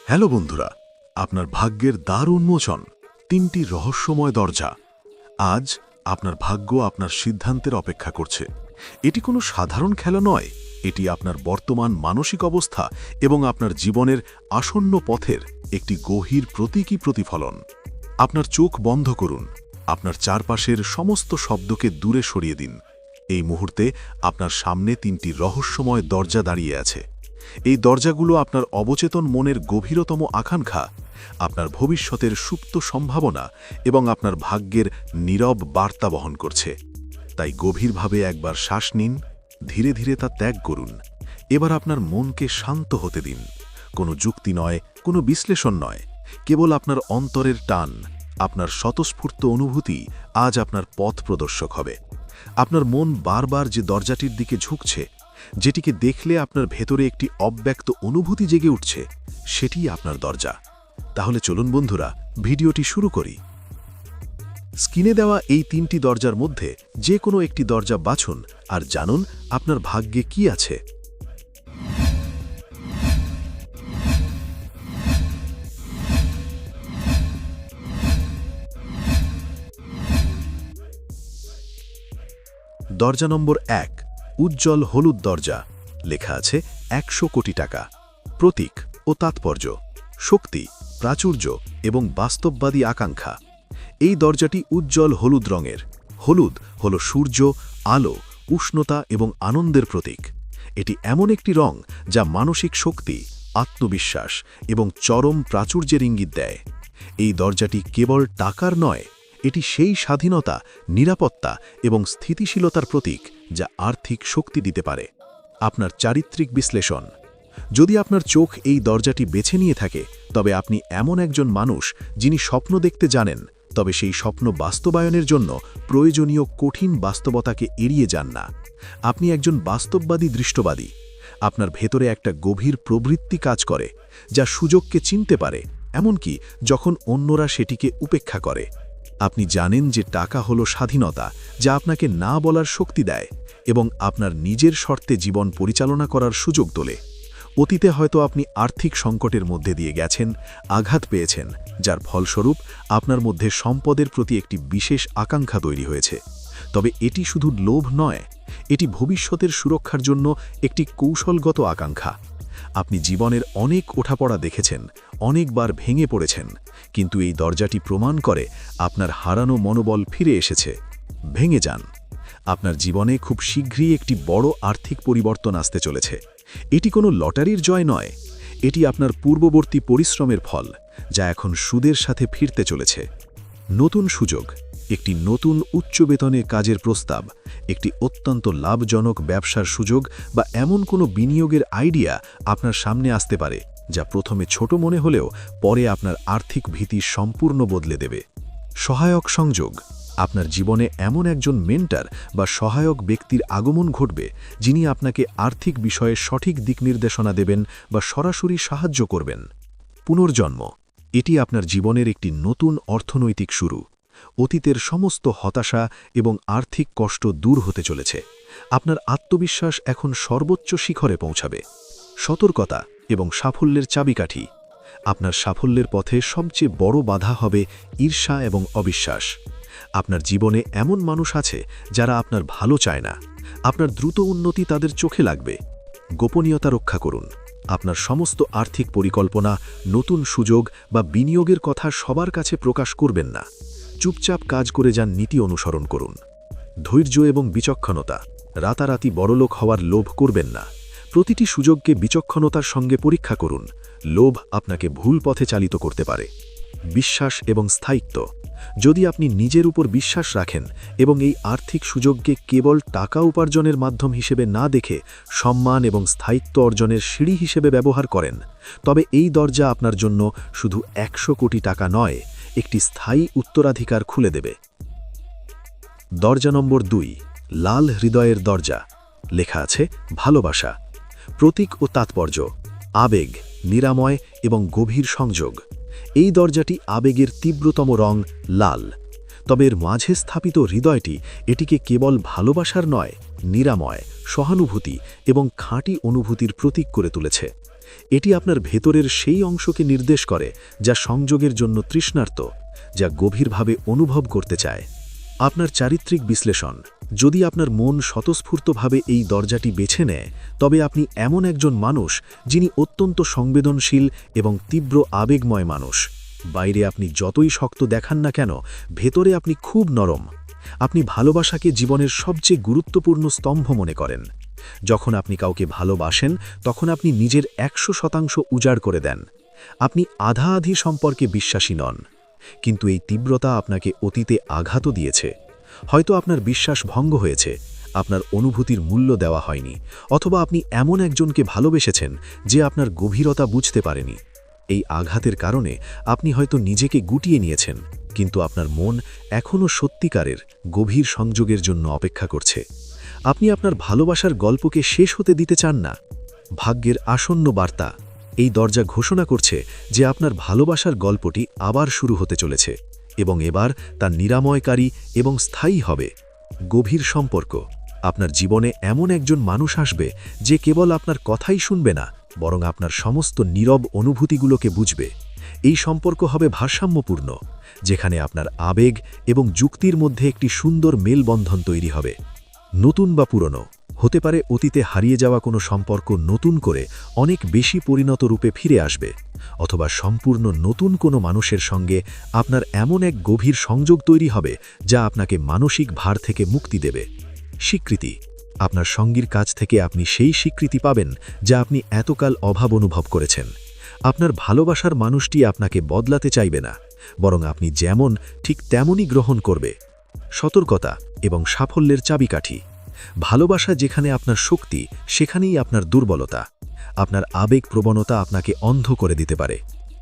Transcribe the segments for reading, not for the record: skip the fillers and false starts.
Hello বন্ধুরা, আপনার ভাগ্যের দ্বার উন্মোচন, 3টি রহস্যময় দরজা। আজ আপনার ভাগ্য আপনার সিদ্ধান্তের অপেক্ষা করছে। এটি কোনো সাধারণ খেলা নয়, এটি আপনার বর্তমান মানসিক অবস্থা এবং আপনার জীবনের আসন্ন পথের একটি গভীর প্রতীকী প্রতিফলন। আপনার চোখ বন্ধ করুন, আপনার চারপাশের সমস্ত শব্দকে দূরে সরিয়ে দিন। এই মুহূর্তে আপনার সামনে 3টি রহস্যময় দরজা দাঁড়িয়ে আছে। এই দরজাগুলো আপনার অবচেতন মনের গভীরতম আকাঙ্ক্ষা, আপনার ভবিষ্যতের সুপ্ত সম্ভাবনা এবং আপনার ভাগ্যের নীরব বার্তা বহন করছে। তাই গভীরভাবে একবার শ্বাস নিন, ধীরে ধীরে তা ত্যাগ করুন। এবার আপনার মনকে শান্ত হতে দিন। কোনো যুক্তি নয়, কোনো বিশ্লেষণ নয়, কেবল আপনার অন্তরের টান, আপনার স্বতঃস্ফূর্ত অনুভূতি আজ আপনার পথ প্রদর্শক হবে। আপনার মন বারবার যে দরজাটির দিকে ঝুঁকছে, যেটিকে দেখলে আপনার ভেতরে একটি অব্যক্ত অনুভূতি জেগে উঠছে, সেটিই আপনার দরজা। তাহলে চলুন বন্ধুরা, ভিডিওটি শুরু করি। স্ক্রিনে দেওয়া এই 3টি দরজার মধ্যে যে কোনো একটি দরজা বাছুন আর জানুন আপনার ভাগ্যে কি আছে। দরজা নম্বর 1, উজ্জ্বল হলুদ দরজা। লেখা আছে 100 কোটি টাকা। প্রতীক ও তাৎপর্য: শক্তি, প্রাচুর্য এবং বাস্তববাদী আকাঙ্ক্ষা। এই দরজাটি উজ্জ্বল হলুদ রঙের। হলুদ হল সূর্য, আলো, উষ্ণতা এবং আনন্দের প্রতীক। এটি এমন একটি রং যা মানসিক শক্তি, আত্মবিশ্বাস এবং চরম প্রাচুর্যের ইঙ্গিত দেয়। এই দরজাটি কেবল টাকার নয়, এটি সেই স্বাধীনতা, নিরাপত্তা এবং স্থিতিশীলতার প্রতীক যা আর্থিক শক্তি দিতে পারে। আপনার চারিত্রিক বিশ্লেষণ: যদি আপনার চোখ এই দরজাটি বেছে নিয়ে থাকে, তবে আপনি এমন একজন মানুষ যিনি স্বপ্ন দেখতে জানেন, তবে সেই স্বপ্ন বাস্তবায়নের জন্য প্রয়োজনীয় কঠিন বাস্তবতাকে এড়িয়ে যান না। আপনি একজন বাস্তববাদী দৃষ্টবাদী। আপনার ভেতরে একটা গভীর প্রবৃত্তি কাজ করে, যা সুযোগকে চিনতে পারে, এমনকি যখন অন্যরা সেটিকে উপেক্ষা করে। আপনি জানেন যে টাকা হলো স্বাধীনতা, যা আপনাকে না বলার শক্তি দেয় এবং আপনার নিজের শর্তে জীবন পরিচালনা করার সুযোগ তোলে। অতীতে হয়তো আপনি আর্থিক সংকটের মধ্যে দিয়ে গেছেন, আঘাত পেয়েছেন, যার ফলস্বরূপ আপনার মধ্যে সম্পদের প্রতি একটি বিশেষ আকাঙ্ক্ষা তৈরি হয়েছে। তবে এটি শুধু লোভ নয়, এটি ভবিষ্যতের সুরক্ষার জন্য একটি কৌশলগত আকাঙ্ক্ষা। আপনি জীবনের অনেক ওঠাপড়া দেখেছেন, অনেকবার ভেঙে পড়েছেন, কিন্তু এই দরজাটি প্রমাণ করে আপনার হারানো মনোবল ফিরে এসেছে। ভেঙে যান। আপনার জীবনে খুব শীঘ্রই একটি বড় আর্থিক পরিবর্তন আসতে চলেছে। এটি কোনো লটারির জয় নয়, এটি আপনার পূর্ববর্তী পরিশ্রমের ফল, যা এখন সুদের সাথে ফিরতে চলেছে। নতুন সুযোগ: একটি নতুন উচ্চ বেতনে কাজের প্রস্তাব, একটি অত্যন্ত লাভজনক ব্যবসার সুযোগ বা এমন কোনো বিনিয়োগের আইডিয়া আপনার সামনে আসতে পারে, যা প্রথমে ছোট মনে হলেও পরে আপনার আর্থিক ভীতি সম্পূর্ণ বদলে দেবে। সহায়ক সংযোগ: আপনার জীবনে এমন একজন মেন্টর বা সহায়ক ব্যক্তির আগমন ঘটবে, যিনি আপনাকে আর্থিক বিষয়ে সঠিক দিক নির্দেশনা দেবেন বা সরাসরি সাহায্য করবেন। পুনর্জন্ম: এটি আপনার জীবনের একটি নতুন অর্থনৈতিক শুরু। অতীতের সমস্ত হতাশা এবং আর্থিক কষ্ট দূর হতে চলেছে। আপনার আত্মবিশ্বাস এখন সর্বোচ্চ শিখরে পৌঁছাবে। সতর্কতা এবং সাফল্যের চাবিকাঠি: আপনার সাফল্যের পথে সবচেয়ে বড় বাধা হবে ঈর্ষা এবং অবিশ্বাস। আপনার জীবনে এমন মানুষ আছে যারা আপনার ভালো চায় না। আপনার দ্রুত উন্নতি তাদের চোখে লাগবে। গোপনীয়তা রক্ষা করুন। আপনার সমস্ত আর্থিক পরিকল্পনা, নতুন সুযোগ বা বিনিয়োগের কথা সবার কাছে প্রকাশ করবেন না। চুপচাপ কাজ করে যান, নীতি অনুসরণ করুন। ধৈর্য এবং বিচক্ষণতা: রাতারাতি বড়লোক হওয়ার লোভ করবেন না। প্রতিটি সুযোগকে বিচক্ষণতার সঙ্গে পরীক্ষা করুন। লোভ আপনাকে ভুল পথে চালিত করতে পারে। বিশ্বাস এবং স্থায়িত্ব: যদি আপনি নিজের উপর বিশ্বাস রাখেন এবং এই আর্থিক সুযোগকে কেবল টাকা উপার্জনের মাধ্যম হিসেবে না দেখে সম্মান এবং স্থায়িত্ব অর্জনের সিঁড়ি হিসেবে ব্যবহার করেন, তবে এই দরজা আপনার জন্য শুধু 100 কোটি টাকা নয়, একটি স্থায়ী উত্তরাধিকার খুলে দেবে। দরজা নম্বর 2, লাল হৃদয়ের দরজা। লেখা আছে ভালোবাসা। প্রতীক ও তাৎপর্য: আবেগ, নিরাময় এবং গভীর সংযোগ। এই দরজাটি আবেগের তীব্রতম রং লাল, তবে এর মাঝে স্থাপিত হৃদয়টি এটিকে কেবল ভালোবাসার নয়, নিরাময়, সহানুভূতি এবং খাঁটি অনুভূতির প্রতীক করে তুলেছে। এটি আপনার ভেতরের সেই অংশকে নির্দেশ করে যা সংযোগের জন্য তৃষ্ণার্ত, যা গভীরভাবে অনুভব করতে চায়। আপনার চারিত্রিক বিশ্লেষণ: যদি আপনার মন স্বতঃস্ফূর্তভাবে এই দরজাটি বেছে নেয়, তবে আপনি এমন একজন মানুষ যিনি অত্যন্ত সংবেদনশীল এবং তীব্র আবেগময় মানুষ। বাইরে আপনি যতই শক্ত দেখান না কেন, ভেতরে আপনি খুব নরম। আপনি ভালোবাসাকে জীবনের সবচেয়ে গুরুত্বপূর্ণ স্তম্ভ মনে করেন। যখন আপনি কাউকে ভালোবাসেন, তখন আপনি নিজের 100% উজাড় করে দেন। আপনি আধা-আধি সম্পর্কে বিশ্বাসী নন। কিন্তু এই তীব্রতা আপনাকে অতীতে আঘাতও দিয়েছে। হয়তো আপনার বিশ্বাস ভঙ্গ হয়েছে, আপনার অনুভূতির মূল্য দেওয়া হয়নি, অথবা আপনি এমন একজনকে ভালোবেসেছেন যে আপনার গভীরতা বুঝতে পারেনি। এই আঘাতের কারণে আপনি হয়তো নিজেকে গুটিয়ে নিয়েছেন, কিন্তু আপনার মন এখনও সত্যিকারের গভীর সংযোগের জন্য অপেক্ষা করছে। আপনি আপনার ভালোবাসার গল্পকে শেষ হতে দিতে চান না। ভাগ্যের আসন্ন বার্তা: এই দরজা ঘোষণা করছে যে আপনার ভালোবাসার গল্পটি আবার শুরু হতে চলেছে, এবং এবার তা নিরাময়কারী এবং স্থায়ী হবে। গভীর সম্পর্ক: আপনার জীবনে এমন একজন মানুষ আসবে যে কেবল আপনার কথাই শুনবে না, বরং আপনার সমস্ত নীরব অনুভূতিগুলোকে বুঝবে। এই সম্পর্ক হবে ভারসাম্যপূর্ণ, যেখানে আপনার আবেগ এবং যুক্তির মধ্যে একটি সুন্দর মেলবন্ধন তৈরি হবে। নতুন বা পুরনো হতে পারে, অতীতে হারিয়ে যাওয়া কোনো সম্পর্ক নতুন করে অনেক বেশি পরিণত রূপে ফিরে আসবে, অথবা সম্পূর্ণ নতুন কোনো মানুষের সঙ্গে আপনার এমন এক গভীর সংযোগ তৈরি হবে যা আপনাকে মানসিক ভার থেকে মুক্তি দেবে। স্বীকৃতি: আপনার সঙ্গীর কাছ থেকে আপনি সেই স্বীকৃতি পাবেন যা আপনি এতকাল অভাব অনুভব করেছেন। আপনার ভালোবাসার মানুষটি আপনাকে বদলাতে চাইবে না, বরং আপনি যেমন ঠিক তেমনই গ্রহণ করবে। সতর্কতা এবং সাফল্যের চাবিকাঠি: ভালোবাসা যেখানে আপনার শক্তি, সেখানেই আপনার দুর্বলতা। আপনার আবেগ প্রবণতা আপনাকে অন্ধ করে দিতে পারে।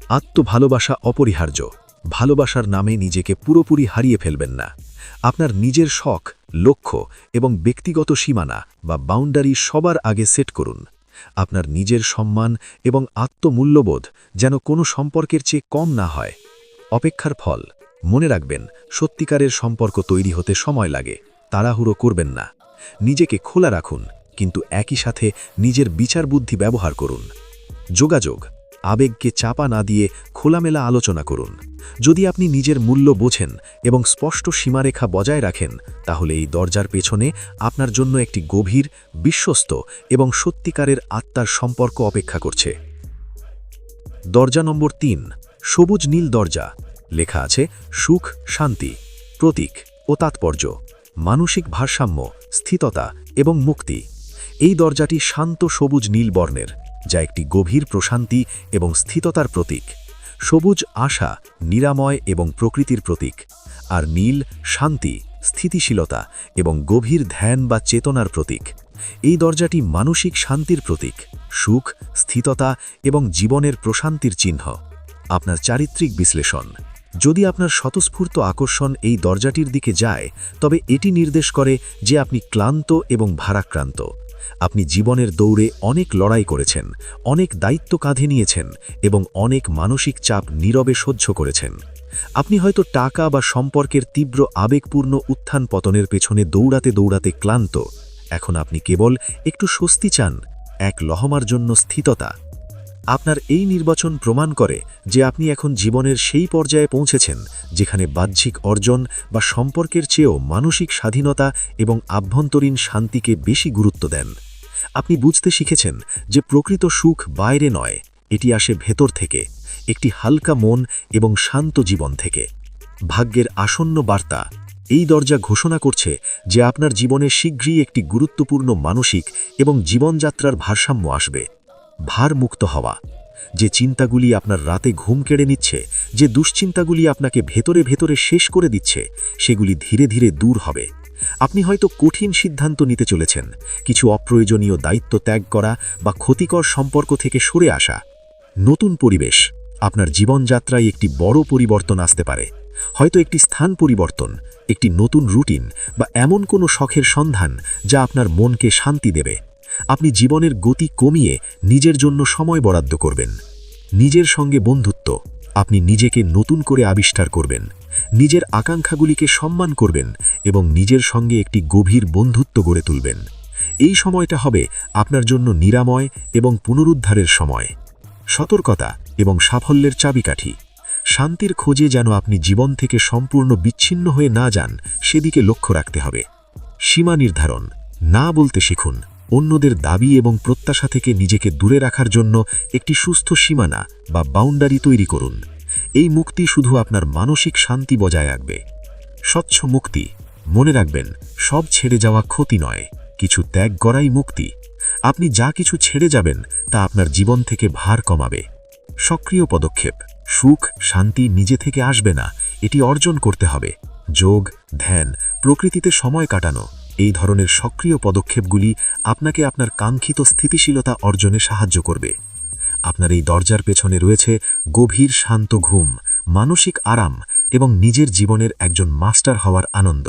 আত্মভালোবাসা অপরিহার্য। ভালোবাসার নামে নিজেকে পুরোপুরি হারিয়ে ফেলবেন না। আপনার নিজের শখ, লক্ষ্য এবং ব্যক্তিগত সীমানা বা বাউন্ডারি সবার আগে সেট করুন। আপনার নিজের সম্মান এবং আত্মমূল্যবোধ যেন কোনো সম্পর্কের চেয়ে কম না হয়। অপেক্ষার ফল: মনে রাখবেন, সত্যিকারের সম্পর্ক তৈরি হতে সময় লাগে। তাড়াহুড়ো করবেন না। নিজেকে খোলা রাখুন, কিন্তু একই সাথে নিজের বিচার বুদ্ধি ব্যবহার করুন। যোগাযোগ: আবেগকে চাপা না দিয়ে খোলামেলা আলোচনা করুন। যদি আপনি নিজের মূল্য বোঝেন এবং স্পষ্ট সীমারেখা বজায় রাখেন, তাহলে এই দরজার পেছনে আপনার জন্য একটি গভীর, বিশ্বস্ত এবং সত্যিকারের আত্মার সম্পর্ক অপেক্ষা করছে। দরজা নম্বর 3, সবুজ নীল দরজা। লেখা আছে সুখ, শান্তি, প্রতীক ও তাৎপর্য, মানসিক ভারসাম্য, স্থিততা এবং মুক্তি। এই দরজাটি শান্ত সবুজ নীল বর্ণের, যা একটি গভীর প্রশান্তি এবং স্থিততার প্রতীক। সবুজ আশা, নিরাময় এবং প্রকৃতির প্রতীক, আর নীল শান্তি, স্থিতিশীলতা এবং গভীর ধ্যান বা চেতনার প্রতীক। এই দরজাটি মানসিক শান্তির প্রতীক, সুখ, স্থিততা এবং জীবনের প্রশান্তির চিহ্ন। আপনার চারিত্রিক বিশ্লেষণ: যদি আপনার স্বতঃস্ফূর্ত আকর্ষণ এই দরজাটির দিকে যায়, তবে এটি নির্দেশ করে যে আপনি ক্লান্ত এবং ভারাক্রান্ত। আপনি জীবনের দৌড়ে অনেক লড়াই করেছেন, অনেক দায়িত্ব কাঁধে নিয়েছেন এবং অনেক মানসিক চাপ নীরবে সহ্য করেছেন। আপনি হয়তো টাকা বা সম্পর্কের তীব্র আবেগপূর্ণ উত্থান পতনের পেছনে দৌড়াতে দৌড়াতে ক্লান্ত। এখন আপনি কেবল একটু স্বস্তি চান, এক লহমার জন্য স্থিততা। আপনার এই নির্বাচন প্রমাণ করে যে আপনি এখন জীবনের সেই পর্যায়ে পৌঁছেছেন যেখানে বাহ্যিক অর্জন বা সম্পর্কের চেয়েও মানসিক স্বাধীনতা এবং আভ্যন্তরীণ শান্তিকে বেশি গুরুত্ব দেন। আপনি বুঝতে শিখেছেন যে প্রকৃত সুখ বাইরে নয়, এটি আসে ভেতর থেকে, একটি হালকা মন এবং শান্ত জীবন থেকে। ভাগ্যের আসন্ন বার্তা: এই দরজা ঘোষণা করছে যে আপনার জীবনে শীঘ্রই একটি গুরুত্বপূর্ণ মানসিক এবং জীবনযাত্রার ভারসাম্য আসবে। ভারমুক্ত হওয়া: যে চিন্তাগুলি আপনার রাতে ঘুম কেড়ে নিচ্ছে, যে দুশ্চিন্তাগুলি আপনাকে ভেতরে ভেতরে শেষ করে দিচ্ছে, সেগুলি ধীরে ধীরে দূর হবে। আপনি হয়তো কঠিন সিদ্ধান্ত নিতে চলেছেন, কিছু অপ্রয়োজনীয় দায়িত্ব ত্যাগ করা বা ক্ষতিকর সম্পর্ক থেকে সরে আসা। নতুন পরিবেশ: আপনার জীবনযাত্রায় একটি বড় পরিবর্তন আসতে পারে। হয়তো একটি স্থান পরিবর্তন, একটি নতুন রুটিন বা এমন কোনো শখের সন্ধান যা আপনার মনকে শান্তি দেবে। আপনি জীবনের গতি কমিয়ে নিজের জন্য সময় বরাদ্দ করবেন। নিজের সঙ্গে বন্ধুত্ব: আপনি নিজেকে নতুন করে আবিষ্কার করবেন, নিজের আকাঙ্ক্ষাগুলিকে সম্মান করবেন এবং নিজের সঙ্গে একটি গভীর বন্ধুত্ব গড়ে তুলবেন। এই সময়টা হবে আপনার জন্য নিরাময় এবং পুনরুদ্ধারের সময়। সতর্কতা এবং সাফল্যের চাবিকাঠি। শান্তির খোঁজে যেন আপনি জীবন থেকে সম্পূর্ণ বিচ্ছিন্ন হয়ে না যান, সেদিকে লক্ষ্য রাখতে হবে। সীমা নির্ধারণ। না বলতে শিখুন। অন্যদের দাবি এবং প্রত্যাশা থেকে নিজেকে দূরে রাখার জন্য একটি সুস্থ সীমানা বা বাউন্ডারি তৈরি করুন। এই মুক্তি শুধু আপনার মানসিক শান্তি বজায় রাখবে। স্বচ্ছ মুক্তি। মনে রাখবেন, সব ছেড়ে যাওয়া ক্ষতি নয়, কিছু ত্যাগ করাই মুক্তি। আপনি যা কিছু ছেড়ে যাবেন তা আপনার জীবন থেকে ভার কমাবে। সক্রিয় পদক্ষেপ। সুখ শান্তি নিজে থেকে আসবে না, এটি অর্জন করতে হবে। যোগ, ধ্যান, প্রকৃতিতে সময় কাটানো, এই ধরনের সক্রিয় পদক্ষেপগুলি আপনাকে আপনার কাঙ্ক্ষিত স্থিতিশীলতা অর্জনে সাহায্য করবে। আপনার এই দরজার পেছনে রয়েছে গভীর শান্ত ঘুম, মানসিক আরাম এবং নিজের জীবনের একজন মাস্টার হওয়ার আনন্দ।